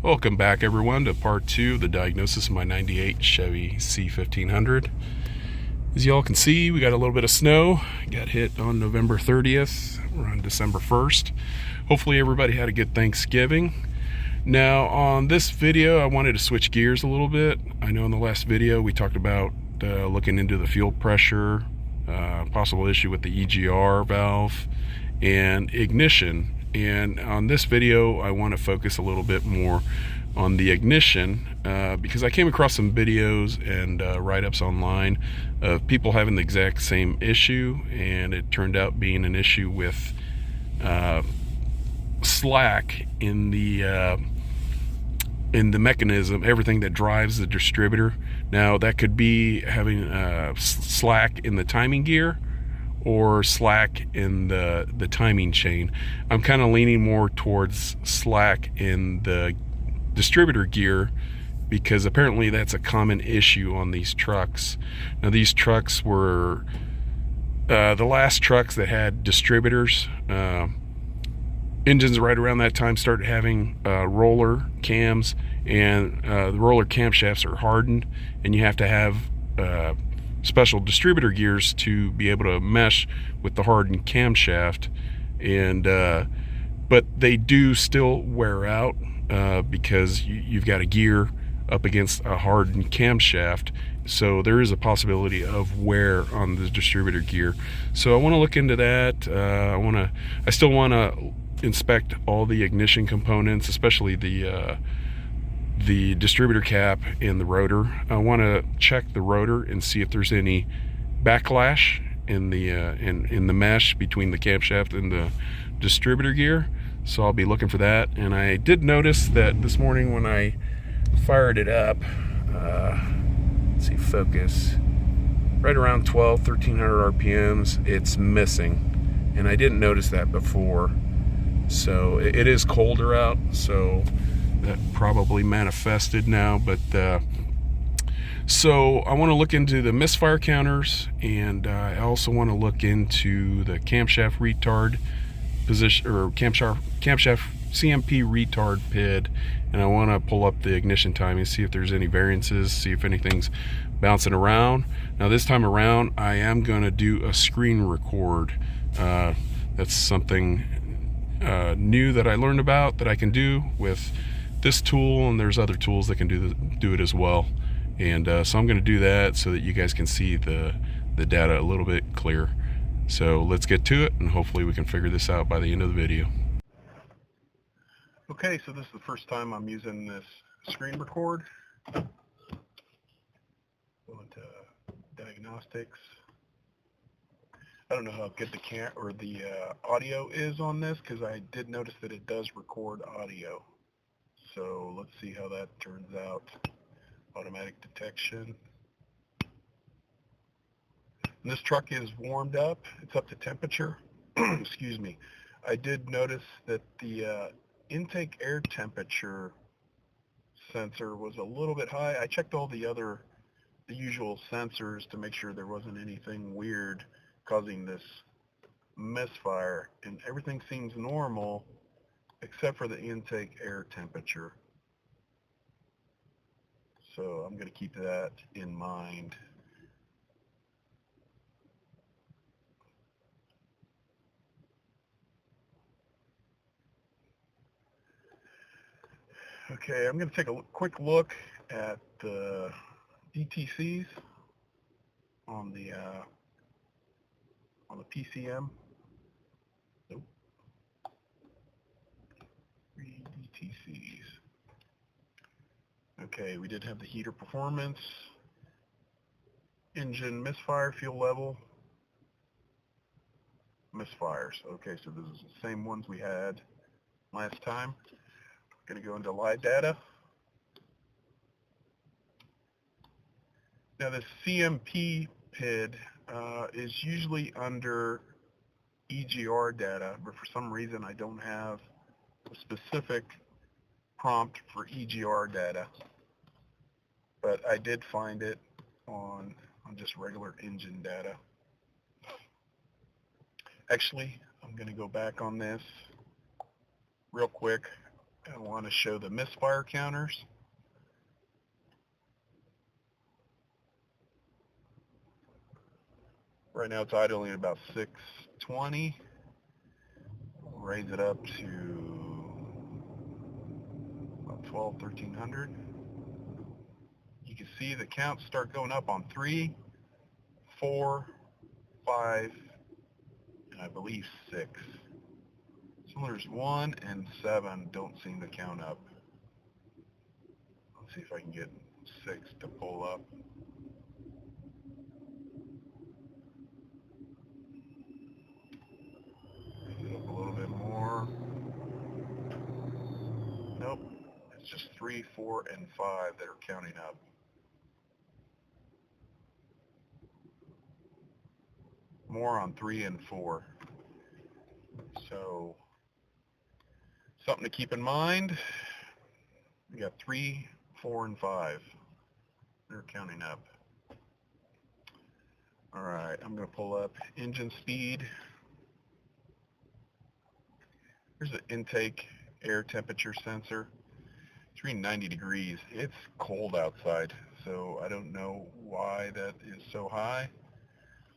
Welcome back, everyone, to part 2 of the diagnosis of my 98 Chevy C1500. As y'all can see, we got a little bit of snow. Got hit on November 30th. We're on December 1st. Hopefully everybody had a good Thanksgiving. Now, on this video, I wanted to switch gears a little bit. I know in the last video we talked about looking into the fuel pressure, possible issue with the EGR valve, and ignition. And on this video, I want to focus a little bit more on the ignition because I came across some videos and write-ups online of people having the exact same issue, and it turned out being an issue with slack in the mechanism, everything that drives the distributor. Now, that could be having slack in the timing gear or slack in the timing chain. I'm kind of leaning more towards slack in the distributor gear because apparently that's a common issue on these trucks. Now, these trucks were the last trucks that had distributors. Engines right around that time started having roller cams, and the roller camshafts are hardened, and you have to have special distributor gears to be able to mesh with the hardened camshaft. And but they do still wear out because you've got a gear up against a hardened camshaft, so there is a possibility of wear on the distributor gear. So I want to look into that. I still want to inspect all the ignition components, especially the distributor cap and the rotor. I want to check the rotor and see if there's any backlash in the mesh between the camshaft and the distributor gear. So I'll be looking for that. And I did notice that this morning when I fired it up, let's see, focus, right around 1300 RPMs, it's missing. And I didn't notice that before. So it is colder out, so that probably manifested now. But so I want to look into the misfire counters, and I also want to look into the camshaft retard position, or camshaft CMP retard PID, and I want to pull up the ignition timing, see if there's any variances, see if anything's bouncing around. Now, this time around, I am going to do a screen record. That's something new that I learned about that I can do with this tool, and there's other tools that can do it as well. And so I'm going to do that so that you guys can see the data a little bit clearer. So let's get to it, and hopefully we can figure this out by the end of the video. Okay, so this is the first time I'm using this screen record. Go into diagnostics. I don't know how good the audio is on this, because I did notice that it does record audio. So let's see how that turns out. Automatic detection. And this truck is warmed up. It's up to temperature. Excuse me. I did notice that the intake air temperature sensor was a little bit high. I checked all the usual sensors to make sure there wasn't anything weird causing this misfire, and everything seems normal except for the intake air temperature. So I'm going to keep that in mind. Okay, I'm going to take a quick look at the DTCs on the PCM. Nope. 3 DTCs. Okay, we did have the heater performance, engine misfire, fuel level, misfires. Okay, so this is the same ones we had last time. Going to go into live data. Now, the CMP PID is usually under EGR data, but for some reason I don't have a specific prompt for EGR data. But I did find it on just regular engine data. Actually, I'm going to go back on this real quick. I want to show the misfire counters. Right now it's idling at about 620. Raise it up to about 1300. You can see the counts start going up on 3, 4, 5, and I believe 6. Cylinders 1 and 7 don't seem to count up. Let's see if I can get 6 to pull up. Raise it up a little bit more. Nope. It's just 3, 4, and 5 that are counting up. More on 3 and 4. So something to keep in mind. We got 3, 4, and 5. They're counting up. All right, I'm going to pull up engine speed. Here's the intake air temperature sensor. It's reading 90 degrees. It's cold outside, so I don't know why that is so high.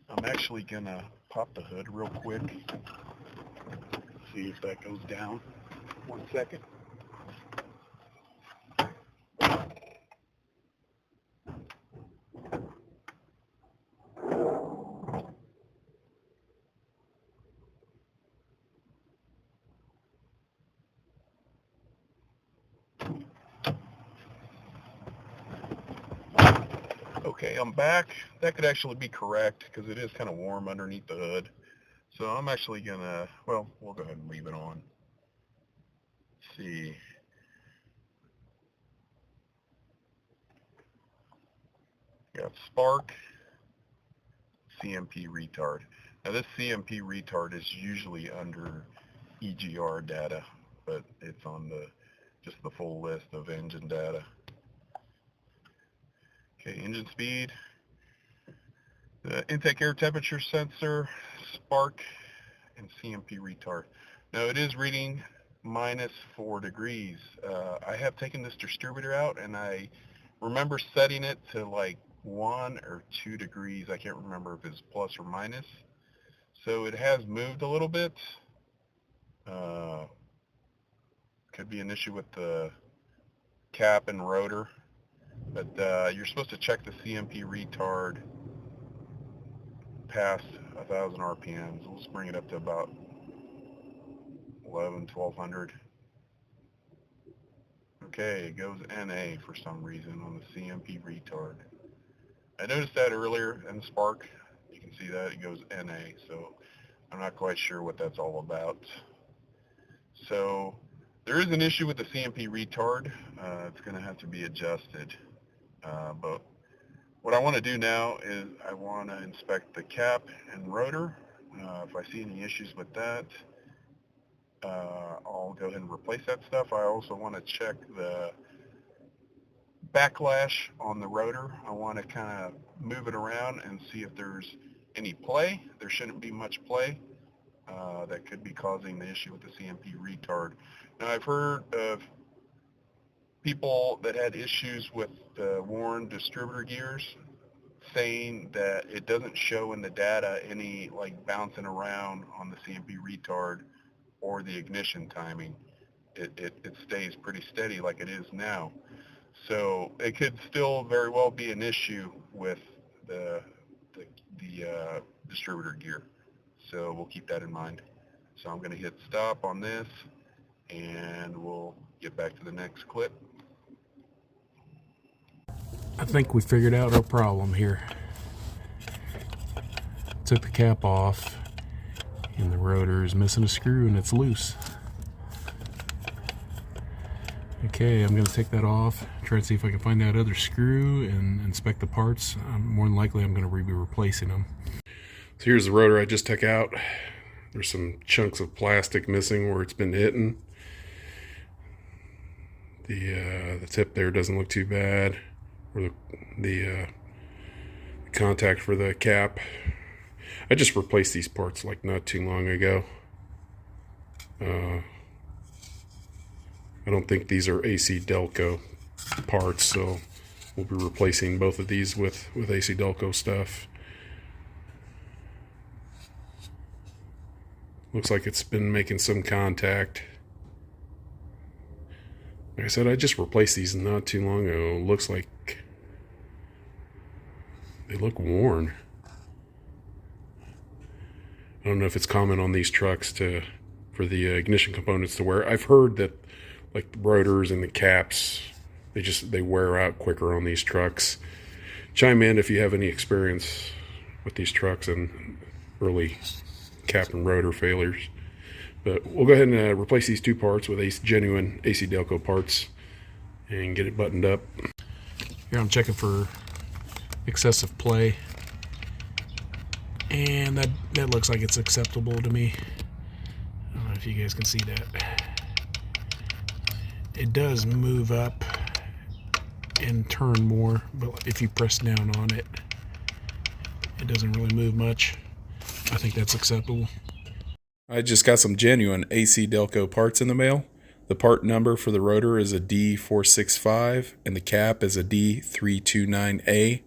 I'm actually going to pop the hood real quick. See if that goes down. 1 second. Okay, I'm back. That could actually be correct because it is kind of warm underneath the hood. So I'm actually gonna, well, we'll go ahead and leave it on. Let's see. Got spark, CMP retard. Now this CMP retard is usually under EGR data, but it's on just the full list of engine data. Okay, engine speed, the intake air temperature sensor, spark, and CMP retard. Now it is reading -4 degrees. I have taken this distributor out and I remember setting it to like 1 or 2 degrees. I can't remember if it's plus or minus. So it has moved a little bit. Could be an issue with the cap and rotor. But you're supposed to check the CMP retard past 1,000 RPMs. We'll just bring it up to about 1,200. Okay, it goes NA for some reason on the CMP retard. I noticed that earlier in the spark. You can see that it goes NA, so I'm not quite sure what that's all about. So there is an issue with the CMP retard. It's going to have to be adjusted. But what I want to do now is I want to inspect the cap and rotor. If I see any issues with that, I'll go ahead and replace that stuff. I also want to check the backlash on the rotor. I want to kind of move it around and see if there's any play. There shouldn't be much play. That could be causing the issue with the CMP retard. Now I've heard of people that had issues with the worn distributor gears saying that it doesn't show in the data any like bouncing around on the CMP retard or the ignition timing. It stays pretty steady like it is now. So it could still very well be an issue with the distributor gear. So we'll keep that in mind. So I'm going to hit stop on this and we'll get back to the next clip. I think we figured out our problem here. Took the cap off and the rotor is missing a screw and it's loose. Okay, I'm going to take that off, try to see if I can find that other screw and inspect the parts. More than likely I'm going to be replacing them. So here's the rotor I just took out. There's some chunks of plastic missing where it's been hitting. The tip there doesn't look too bad. Or the contact for the cap. I just replaced these parts like not too long ago. I don't think these are AC Delco parts, so we'll be replacing both of these with AC Delco stuff. Looks like it's been making some contact. Like I said, I just replaced these not too long ago. Looks like they look worn. I don't know if it's common on these trucks for the ignition components to wear. I've heard that like the rotors and the caps, they wear out quicker on these trucks. Chime in if you have any experience with these trucks and early cap and rotor failures. But we'll go ahead and replace these two parts with genuine AC Delco parts and get it buttoned up. Here I'm checking for excessive play, and that looks like it's acceptable to me. I don't know if you guys can see that. It does move up and turn more, but if you press down on it, it doesn't really move much. I think that's acceptable. I just got some genuine AC Delco parts in the mail. The part number for the rotor is a D465 and the cap is a D329A.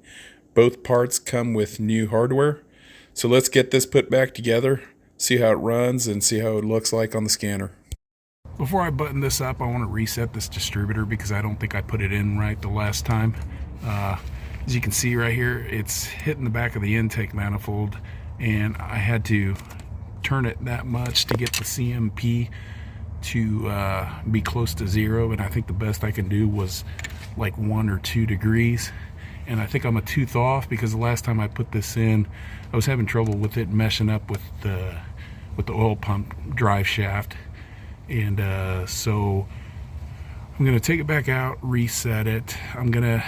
Both parts come with new hardware. So let's get this put back together, see how it runs, and see how it looks like on the scanner. Before I button this up, I want to reset this distributor because I don't think I put it in right the last time. As you can see right here, it's hitting the back of the intake manifold, and I had to turn it that much to get the CMP to be close to 0, and I think the best I can do was like 1 or 2 degrees, and I think I'm a tooth off because the last time I put this in I was having trouble with it meshing up with the oil pump drive shaft, and so I'm gonna take it back out, reset it. I'm gonna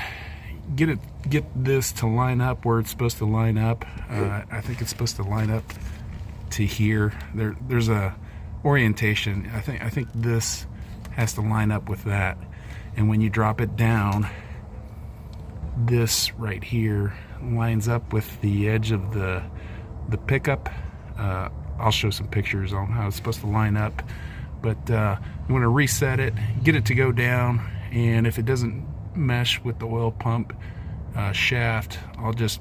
get this to line up where it's supposed to line up. I think it's supposed to line up to here. There's a orientation. I think this has to line up with that, and when you drop it down, this right here lines up with the edge of the pickup. I'll show some pictures on how it's supposed to line up, but I'm going to reset it, get it to go down, and if it doesn't mesh with the oil pump shaft, I'll just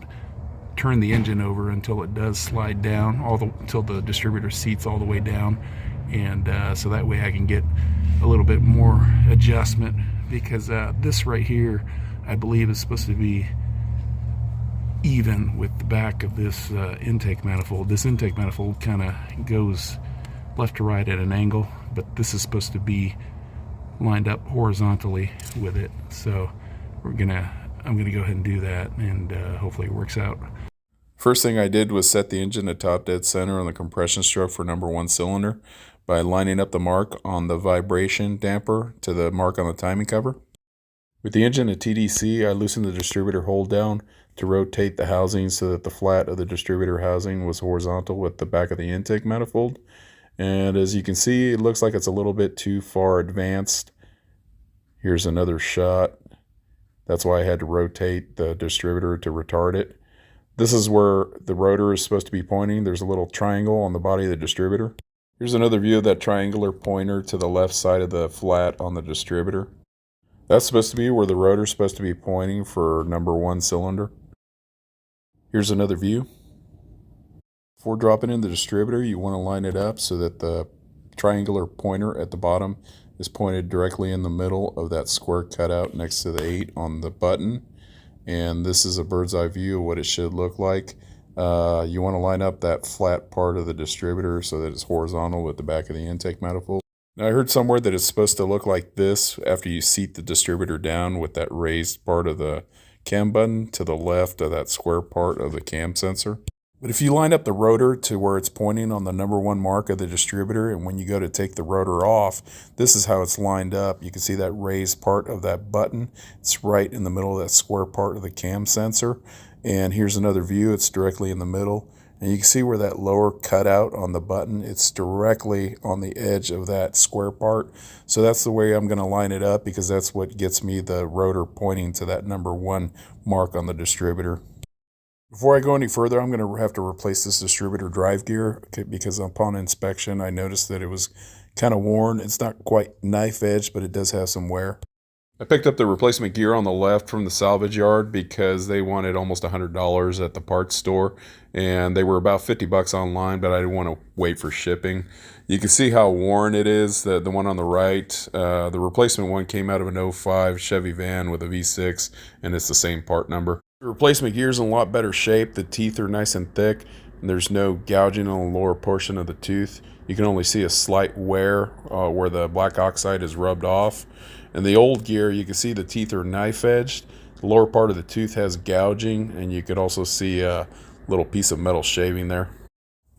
turn the engine over until it does slide down, until the distributor seats all the way down, and so that way I can get a little bit more adjustment, because this right here I believe is supposed to be even with the back of this intake manifold. This intake manifold kind of goes left to right at an angle, but this is supposed to be lined up horizontally with it. So I'm gonna go ahead and do that, and hopefully it works out. First thing I did was set the engine at top dead center on the compression stroke for #1 cylinder by lining up the mark on the vibration damper to the mark on the timing cover. With the engine at TDC, I loosened the distributor hold down to rotate the housing so that the flat of the distributor housing was horizontal with the back of the intake manifold. And as you can see, it looks like it's a little bit too far advanced. Here's another shot. That's why I had to rotate the distributor to retard it. This is where the rotor is supposed to be pointing. There's a little triangle on the body of the distributor. Here's another view of that triangular pointer to the left side of the flat on the distributor. That's supposed to be where the rotor is supposed to be pointing for #1 cylinder. Here's another view. Before dropping in the distributor, you want to line it up so that the triangular pointer at the bottom is pointed directly in the middle of that square cutout next to the 8 on the button. And this is a bird's eye view of what it should look like. You want to line up that flat part of the distributor so that it's horizontal with the back of the intake manifold. Now, I heard somewhere that it's supposed to look like this after you seat the distributor down, with that raised part of the cam button to the left of that square part of the cam sensor. But if you line up the rotor to where it's pointing on the #1 mark of the distributor, and when you go to take the rotor off, this is how it's lined up. You can see that raised part of that button. It's right in the middle of that square part of the cam sensor. And here's another view. It's directly in the middle. And you can see where that lower cutout on the button, it's directly on the edge of that square part. So that's the way I'm going to line it up, because that's what gets me the rotor pointing to that #1 mark on the distributor. Before I go any further, I'm going to have to replace this distributor drive gear, because upon inspection I noticed that it was kind of worn. It's not quite knife edge, but it does have some wear. I picked up the replacement gear on the left from the salvage yard because they wanted almost $100 at the parts store, and they were about $50 online, but I didn't want to wait for shipping. You can see how worn it is, the one on the right. The replacement one came out of an '05 Chevy van with a V6, and it's the same part number. The replacement gear is in a lot better shape. The teeth are nice and thick, and there's no gouging on the lower portion of the tooth. You can only see a slight wear where the black oxide is rubbed off. And the old gear, you can see the teeth are knife edged. The lower part of the tooth has gouging, and you could also see a little piece of metal shaving there.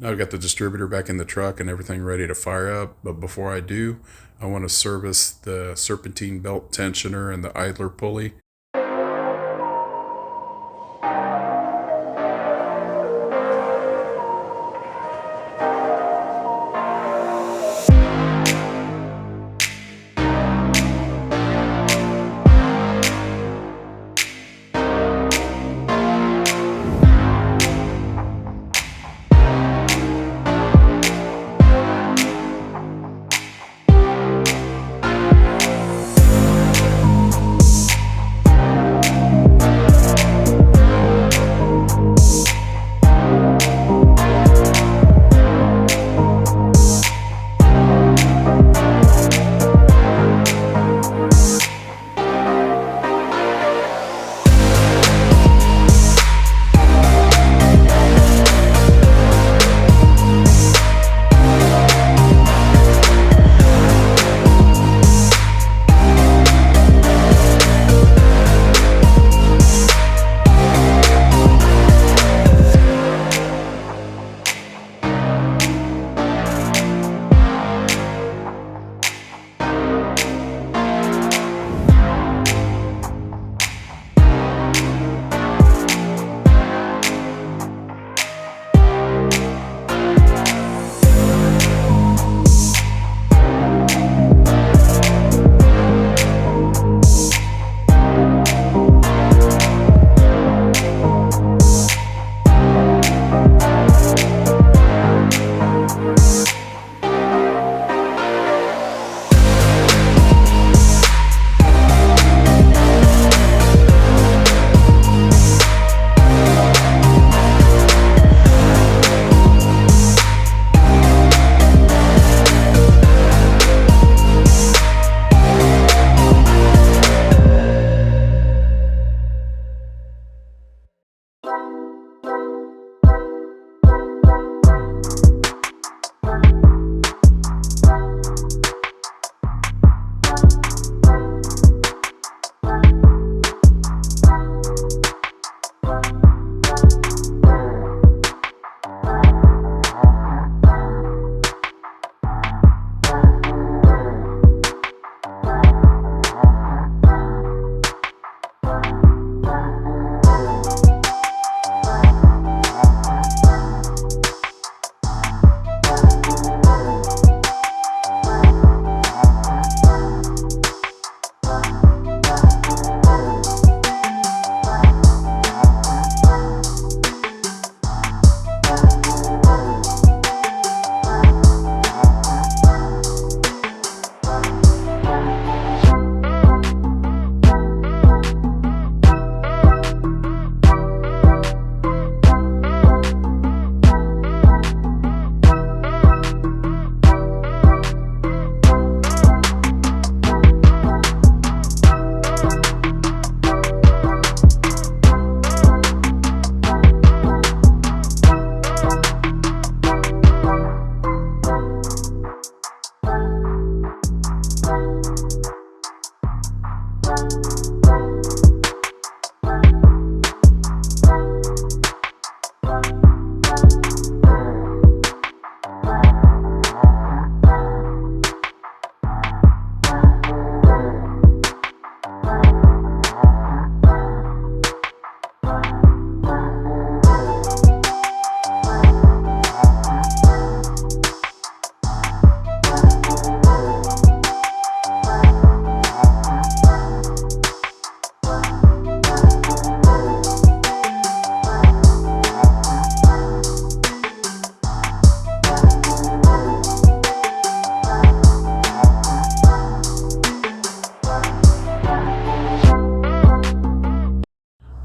Now I've got the distributor back in the truck and everything ready to fire up. But before I do, I want to service the serpentine belt tensioner and the idler pulley.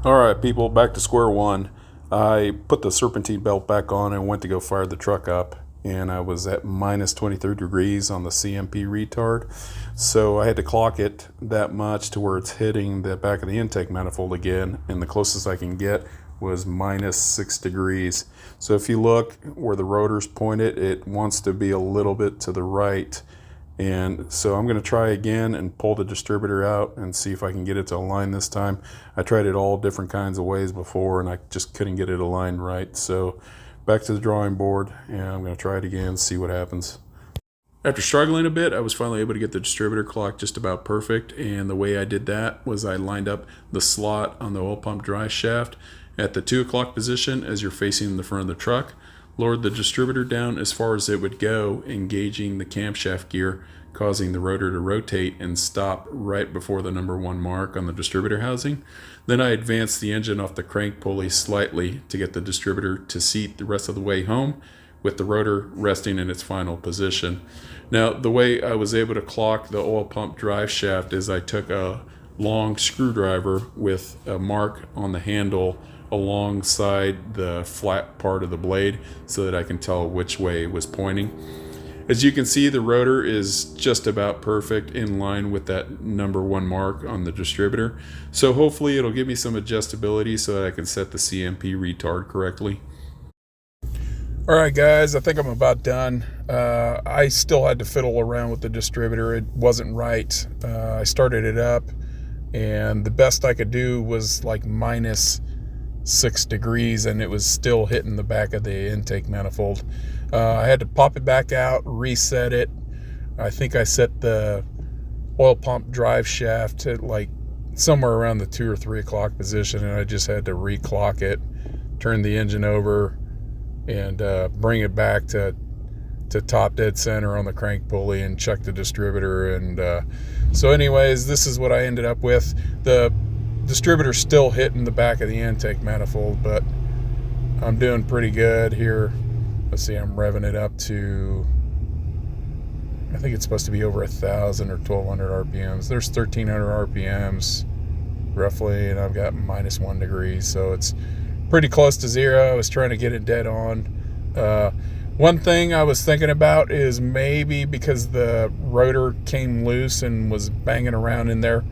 All right, people, back to square one. I put the serpentine belt back on and went to go fire the truck up, and I was at minus 23 degrees on the CMP retard. So I had to clock it that much to where it's hitting the back of the intake manifold again, and the closest I can get was minus 6 degrees. So if you look where the rotor's pointed, it wants to be a little bit to the right. And so I'm going to try again and pull the distributor out and see if I can get it to align this time. I tried it all different kinds of ways before and I just couldn't get it aligned right. So back to the drawing board, and I'm going to try it again, see what happens. After struggling a bit, I was finally able to get the distributor clock just about perfect, and the way I did that was I lined up the slot on the oil pump drive shaft at the 2 o'clock position as you're facing the front of the truck, lowered the distributor down as far as it would go, engaging the camshaft gear, causing the rotor to rotate and stop right before the number 1 mark on the distributor housing. Then I advanced the engine off the crank pulley slightly to get the distributor to seat the rest of the way home, with the rotor resting in its final position. Now, the way I was able to clock the oil pump drive shaft is I took a long screwdriver with a mark on the handle alongside the flat part of the blade so that I can tell which way it was pointing. As you can see, the rotor is just about perfect, in line with that number 1 mark on the distributor. So hopefully it'll give me some adjustability so that I can set the CMP retard correctly. All right, guys, I think I'm about done. I still had to fiddle around with the distributor. It wasn't right. I started it up, and the best I could do was like minus 6 degrees, and it was still hitting the back of the intake manifold. I had to pop it back out, reset it. I think I set the oil pump drive shaft to like somewhere around the 2 or 3 o'clock position, and I just had to reclock it, turn the engine over, and bring it back to top dead center on the crank pulley and check the distributor. And so anyways, this is what I ended up with. The distributor's still hitting the back of the intake manifold, but I'm doing pretty good here. Let's see, I'm revving it up to, I think it's supposed to be over 1,000 or 1,200 RPMs. There's 1,300 RPMs roughly, and I've got minus 1 degree, so it's pretty close to 0. I was trying to get it dead on. One thing I was thinking about is maybe because the rotor came loose and was banging around in there,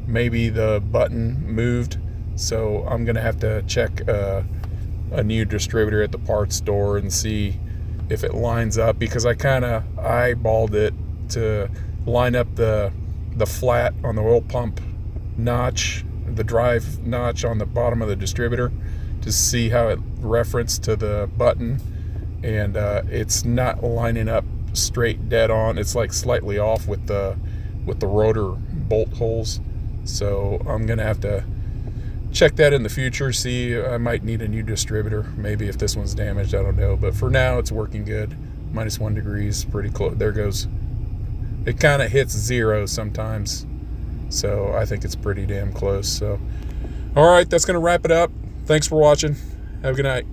maybe the button moved. So I'm gonna have to check a new distributor at the parts store and see if it lines up, because I kind of eyeballed it to line up the flat on the oil pump notch, the drive notch on the bottom of the distributor, to see how it referenced to the button, and it's not lining up straight dead on. It's like slightly off with the rotor bolt holes. So I'm gonna have to check that in the future, see. I might need a new distributor maybe if this one's damaged, I don't know, but for now it's working good. Minus 1 degrees, pretty close. There goes, it kind of hits 0 sometimes, so I think it's pretty damn close. So all right, that's gonna wrap it up. Thanks for watching. Have a good night.